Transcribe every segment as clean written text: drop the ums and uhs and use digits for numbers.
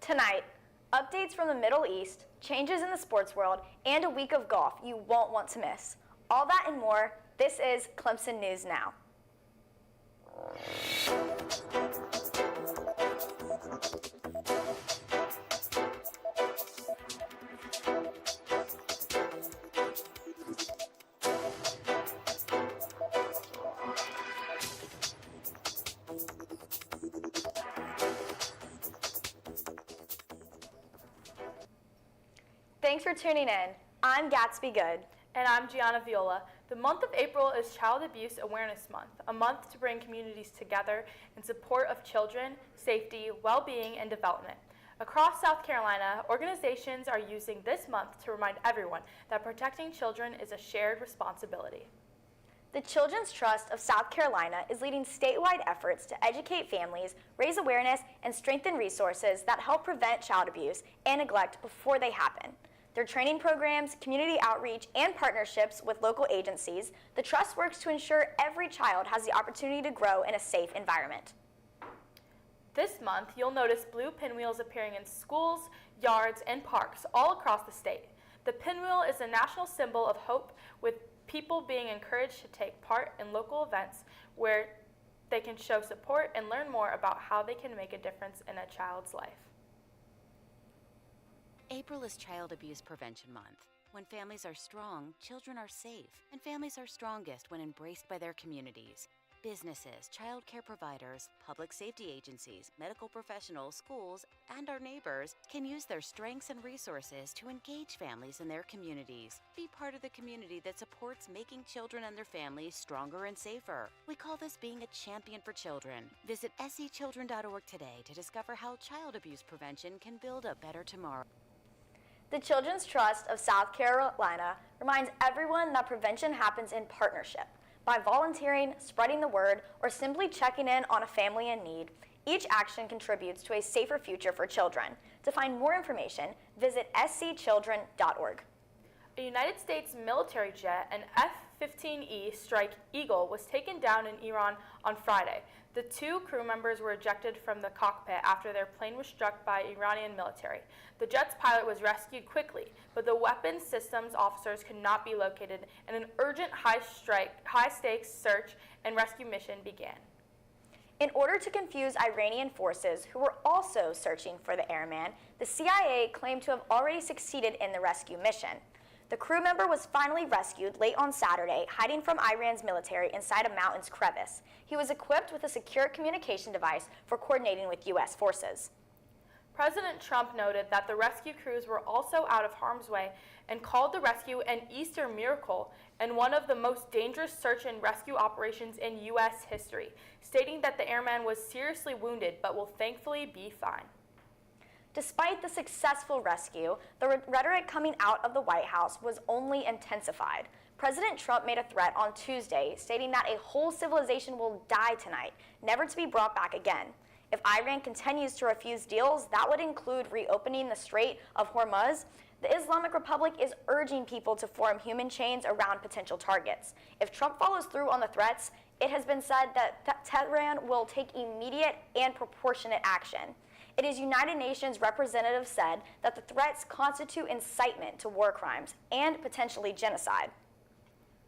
Tonight, updates from the Middle East, changes in the sports world, and a week of golf you won't want to miss. All that and more, this is Clemson News Now. Thanks for tuning in. I'm Gatsby Good. And I'm Gianna Viola. The month of April is Child Abuse Awareness Month, a month to bring communities together in support of children, safety, well-being, and development. Across South Carolina, organizations are using this month to remind everyone that protecting children is a shared responsibility. The Children's Trust of South Carolina is leading statewide efforts to educate families, raise awareness, and strengthen resources that help prevent child abuse and neglect before they happen. Through training programs, community outreach, and partnerships with local agencies, the Trust works to ensure every child has the opportunity to grow in a safe environment. This month, you'll notice blue pinwheels appearing in schools, yards, and parks all across the state. The pinwheel is a national symbol of hope, with people being encouraged to take part in local events where they can show support and learn more about how they can make a difference in a child's life. April is Child Abuse Prevention Month. When families are strong, children are safe, and families are strongest when embraced by their communities. Businesses, child care providers, public safety agencies, medical professionals, schools, and our neighbors can use their strengths and resources to engage families in their communities. Be part of the community that supports making children and their families stronger and safer. We call this being a champion for children. Visit scchildren.org today to discover how child abuse prevention can build a better tomorrow. The Children's Trust of South Carolina reminds everyone that prevention happens in partnership. By volunteering, spreading the word, or simply checking in on a family in need, each action contributes to a safer future for children. To find more information, visit scchildren.org. A United States military jet, an F-15E Strike Eagle, was taken down in Iran on Friday. The two crew members were ejected from the cockpit after their plane was struck by Iranian military. The jet's pilot was rescued quickly, but the weapons systems officers could not be located, and an urgent high-stakes search and rescue mission began. In order to confuse Iranian forces who were also searching for the airman, the CIA claimed to have already succeeded in the rescue mission. The crew member was finally rescued late on Saturday, hiding from Iran's military inside a mountain's crevice. He was equipped with a secure communication device for coordinating with U.S. forces. President Trump noted that the rescue crews were also out of harm's way and called the rescue an Easter miracle and one of the most dangerous search and rescue operations in U.S. history, stating that the airman was seriously wounded but will thankfully be fine. Despite the successful rescue, the rhetoric coming out of the White House was only intensified. President Trump made a threat on Tuesday, stating that a whole civilization will die tonight, never to be brought back again. If Iran continues to refuse deals, that would include reopening the Strait of Hormuz. The Islamic Republic is urging people to form human chains around potential targets. If Trump follows through on the threats, it has been said that Tehran will take immediate and proportionate action. It is United Nations representative said that the threats constitute incitement to war crimes and potentially genocide.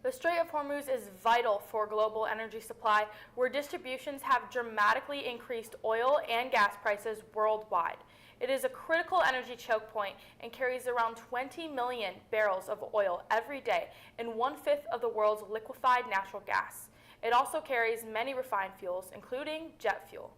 The Strait of Hormuz is vital for global energy supply, where distributions have dramatically increased oil and gas prices worldwide. It is a critical energy choke point and carries around 20 million barrels of oil every day and 1/5 of the world's liquefied natural gas. It also carries many refined fuels, including jet fuel.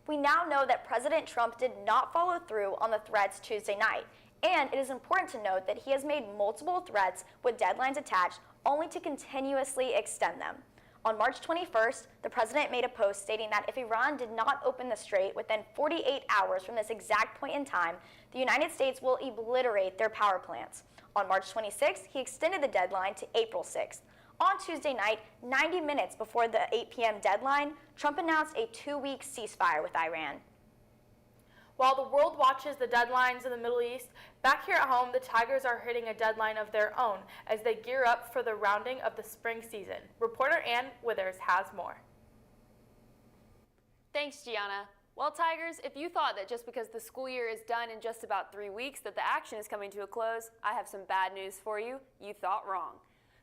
We now know that President Trump did not follow through on the threats Tuesday night, and it is important to note that he has made multiple threats with deadlines attached only to continuously extend them. On March 21st, the president made a post stating that if Iran did not open the strait within 48 hours from this exact point in time, the United States will obliterate their power plants. On March 26th, he extended the deadline to April 6th. On Tuesday night, 90 minutes before the 8 p.m. deadline, Trump announced a 2-week ceasefire with Iran. While the world watches the deadlines in the Middle East, back here at home, the Tigers are hitting a deadline of their own as they gear up for the rounding of the spring season. Reporter Ann Withers has more. Thanks, Gianna. Well, Tigers, if you thought that just because the school year is done in just about 3 weeks that the action is coming to a close, I have some bad news for you. You thought wrong.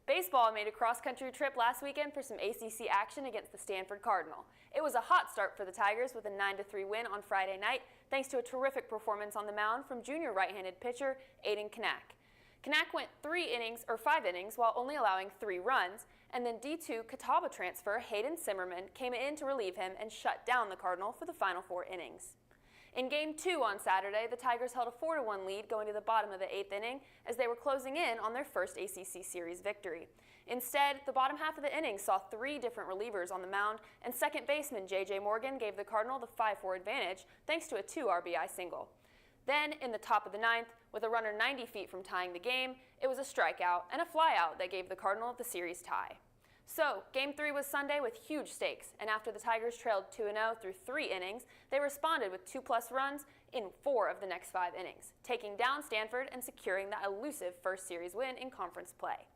Baseball made a cross-country trip last weekend for some ACC action against the Stanford Cardinal. It was a hot start for the Tigers with a 9-3 win on Friday night, thanks to a terrific performance on the mound from junior right-handed pitcher Aiden Kanak. Kanak went 5 innings while only allowing 3 runs, and then D2 Catawba transfer Hayden Simmerman came in to relieve him and shut down the Cardinal for the final 4 innings. In Game 2 on Saturday, the Tigers held a 4-1 lead going to the bottom of the 8th inning as they were closing in on their first ACC Series victory. Instead, the bottom half of the inning saw 3 different relievers on the mound, and second baseman J.J. Morgan gave the Cardinal the 5-4 advantage thanks to a 2 RBI single. Then, in the top of the 9th, with a runner 90 feet from tying the game, it was a strikeout and a flyout that gave the Cardinal the series tie. So, Game 3 was Sunday with huge stakes, and after the Tigers trailed 2-0 through 3 innings, they responded with 2+ runs in 4 of the next 5 innings, taking down Stanford and securing that elusive first series win in conference play.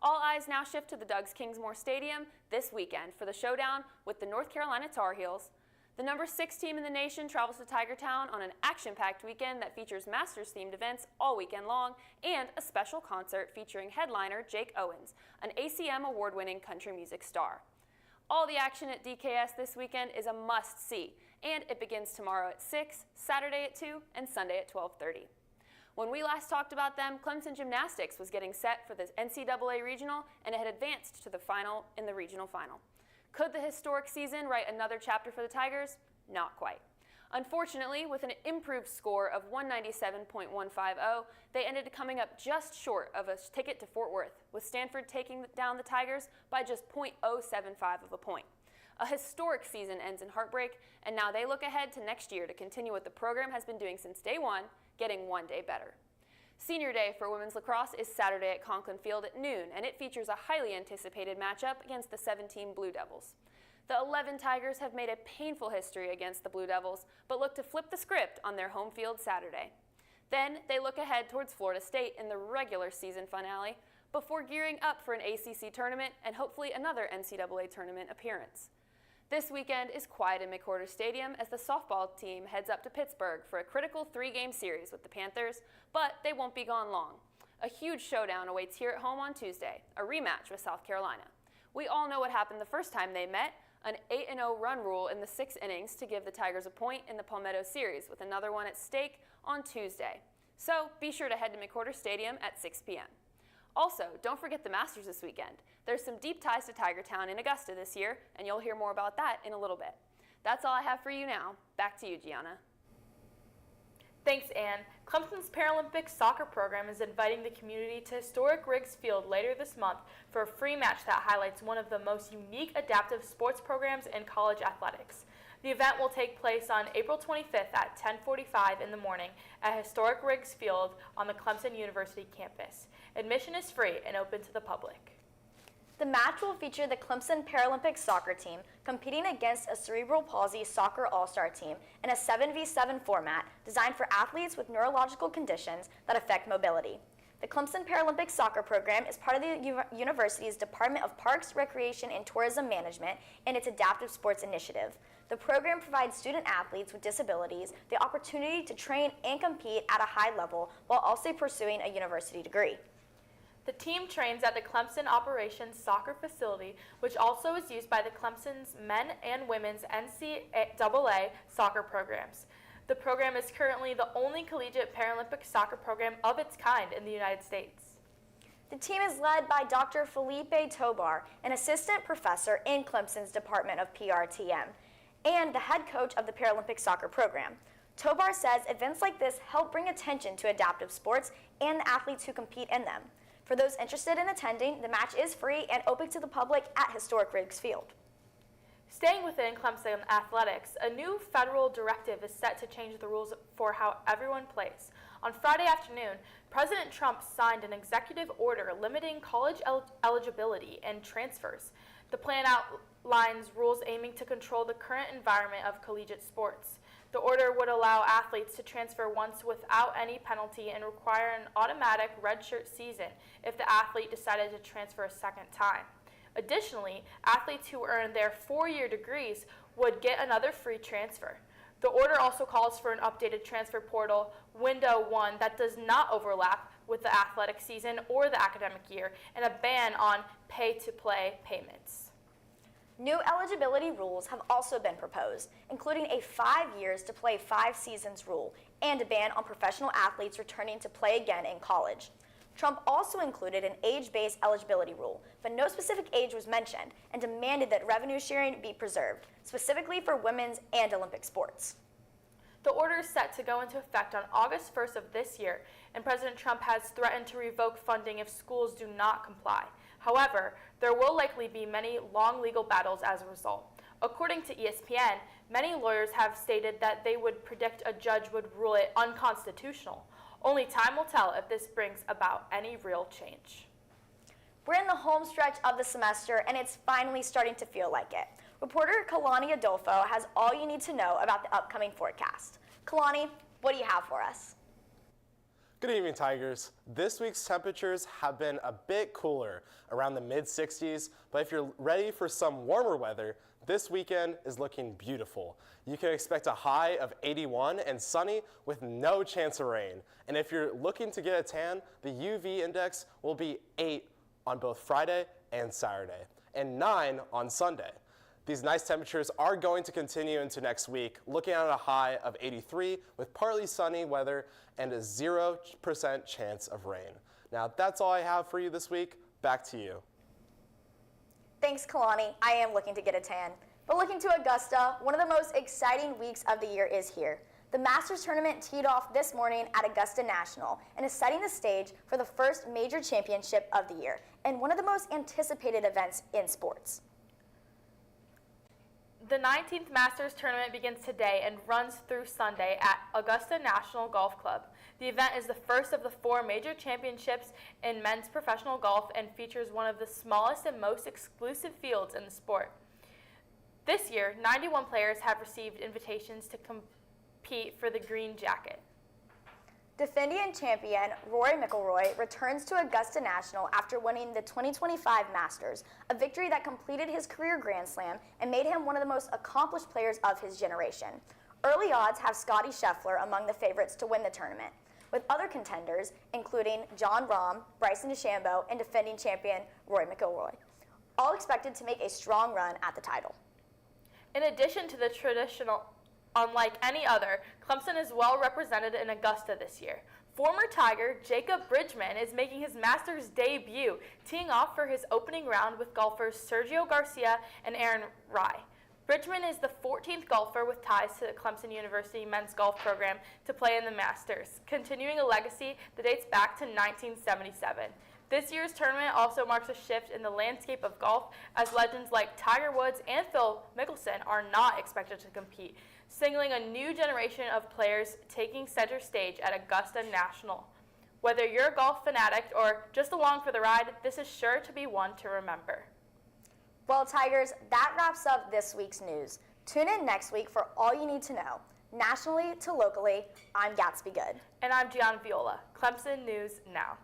All eyes now shift to the Doug's Kingsmore Stadium this weekend for the showdown with the North Carolina Tar Heels. The number 6 team in the nation travels to Tiger Town on an action-packed weekend that features Masters-themed events all weekend long and a special concert featuring headliner Jake Owens, an ACM award-winning country music star. All the action at DKS this weekend is a must-see, and it begins tomorrow at 6, Saturday at 2, and Sunday at 12:30. When we last talked about them, Clemson Gymnastics was getting set for the NCAA Regional, and it had advanced to the final in the regional final. Could the historic season write another chapter for the Tigers? Not quite. Unfortunately, with an improved score of 197.150, they ended up coming up just short of a ticket to Fort Worth, with Stanford taking down the Tigers by just .075 of a point. A historic season ends in heartbreak, and now they look ahead to next year to continue what the program has been doing since day one, getting one day better. Senior Day for women's lacrosse is Saturday at Conklin Field at noon, and it features a highly anticipated matchup against the 17 Blue Devils. The 11 Tigers have made a painful history against the Blue Devils, but look to flip the script on their home field Saturday. Then they look ahead towards Florida State in the regular season finale, before gearing up for an ACC tournament and hopefully another NCAA tournament appearance. This weekend is quiet in McWhorter Stadium as the softball team heads up to Pittsburgh for a critical 3-game series with the Panthers, but they won't be gone long. A huge showdown awaits here at home on Tuesday, a rematch with South Carolina. We all know what happened the first time they met, an 8-0 run rule in the 6 innings to give the Tigers a point in the Palmetto Series, with another one at stake on Tuesday. So be sure to head to McWhorter Stadium at 6 p.m. Also, don't forget the Masters this weekend. There's some deep ties to Tiger Town in Augusta this year, and you'll hear more about that in a little bit. That's all I have for you now. Back to you, Gianna. Thanks, Ann. Clemson's Paralympic soccer program is inviting the community to historic Riggs Field later this month for a free match that highlights one of the most unique adaptive sports programs in college athletics. The event will take place on April 25th at 10:45 in the morning at historic Riggs Field on the Clemson University campus. Admission is free and open to the public. The match will feature the Clemson Paralympic soccer team competing against a cerebral palsy soccer all-star team in a 7v7 format designed for athletes with neurological conditions that affect mobility. The Clemson Paralympic soccer program is part of the university's Department of Parks, Recreation, and Tourism Management and its Adaptive Sports Initiative. The program provides student athletes with disabilities the opportunity to train and compete at a high level while also pursuing a university degree. The team trains at the Clemson Operations Soccer Facility, which also is used by the Clemson's men and women's NCAA soccer programs. The program is currently the only collegiate Paralympic soccer program of its kind in the United States. The team is led by Dr. Felipe Tobar, an assistant professor in Clemson's Department of PRTM, and the head coach of the Paralympic soccer program. Tobar says events like this help bring attention to adaptive sports and the athletes who compete in them. For those interested in attending, the match is free and open to the public at historic Riggs Field. Staying within Clemson athletics, a new federal directive is set to change the rules for how everyone plays. On Friday afternoon, President Trump signed an executive order limiting college eligibility and transfers. The plan outlines rules aiming to control the current environment of collegiate sports. The order would allow athletes to transfer once without any penalty and require an automatic redshirt season if the athlete decided to transfer a second time. Additionally, athletes who earn their 4-year degrees would get another free transfer. The order also calls for an updated transfer portal, Window 1, that does not overlap with the athletic season or the academic year, and a ban on pay-to-play payments. New eligibility rules have also been proposed, including a 5 years to play 5 seasons rule and a ban on professional athletes returning to play again in college. Trump also included an age-based eligibility rule, but no specific age was mentioned, and demanded that revenue sharing be preserved, specifically for women's and Olympic sports. The order is set to go into effect on August 1st of this year, and President Trump has threatened to revoke funding if schools do not comply. However, there will likely be many long legal battles as a result. According to ESPN, many lawyers have stated that they would predict a judge would rule it unconstitutional. Only time will tell if this brings about any real change. We're in the home stretch of the semester, and it's finally starting to feel like it. Reporter Kalani Adolfo has all you need to know about the upcoming forecast. Kalani, what do you have for us? Good evening, Tigers. This week's temperatures have been a bit cooler, around the mid-60s, but if you're ready for some warmer weather, this weekend is looking beautiful. You can expect a high of 81 and sunny with no chance of rain. And if you're looking to get a tan, the UV index will be 8 on both Friday and Saturday, and 9 on Sunday. These nice temperatures are going to continue into next week, looking at a high of 83 with partly sunny weather and a 0% chance of rain. Now, that's all I have for you this week. Back to you. Thanks, Kalani. I am looking to get a tan. But looking to Augusta, one of the most exciting weeks of the year is here. The Masters tournament teed off this morning at Augusta National and is setting the stage for the first major championship of the year and one of the most anticipated events in sports. The 19th Masters tournament begins today and runs through Sunday at Augusta National Golf Club. The event is the first of the 4 major championships in men's professional golf and features one of the smallest and most exclusive fields in the sport. This year, 91 players have received invitations to compete for the green jacket. Defending champion Rory McIlroy returns to Augusta National after winning the 2025 Masters, a victory that completed his career Grand Slam and made him one of the most accomplished players of his generation. Early odds have Scottie Scheffler among the favorites to win the tournament, with other contenders including Jon Rahm, Bryson DeChambeau, and defending champion Rory McIlroy, all expected to make a strong run at the title. In addition to the traditional, unlike any other, Clemson is well represented in Augusta this year. Former Tiger Jacob Bridgman is making his Masters debut, teeing off for his opening round with golfers Sergio Garcia and Aaron Rai. Bridgman is the 14th golfer with ties to the Clemson University men's golf program to play in the Masters, continuing a legacy that dates back to 1977. This year's tournament also marks a shift in the landscape of golf, as legends like Tiger Woods and Phil Mickelson are not expected to compete, signaling a new generation of players taking center stage at Augusta National. Whether you're a golf fanatic or just along for the ride, this is sure to be one to remember. Well, Tigers, that wraps up this week's news. Tune in next week for all you need to know. Nationally to locally, I'm Gatsby Good. And I'm Gian Viola, Clemson News Now.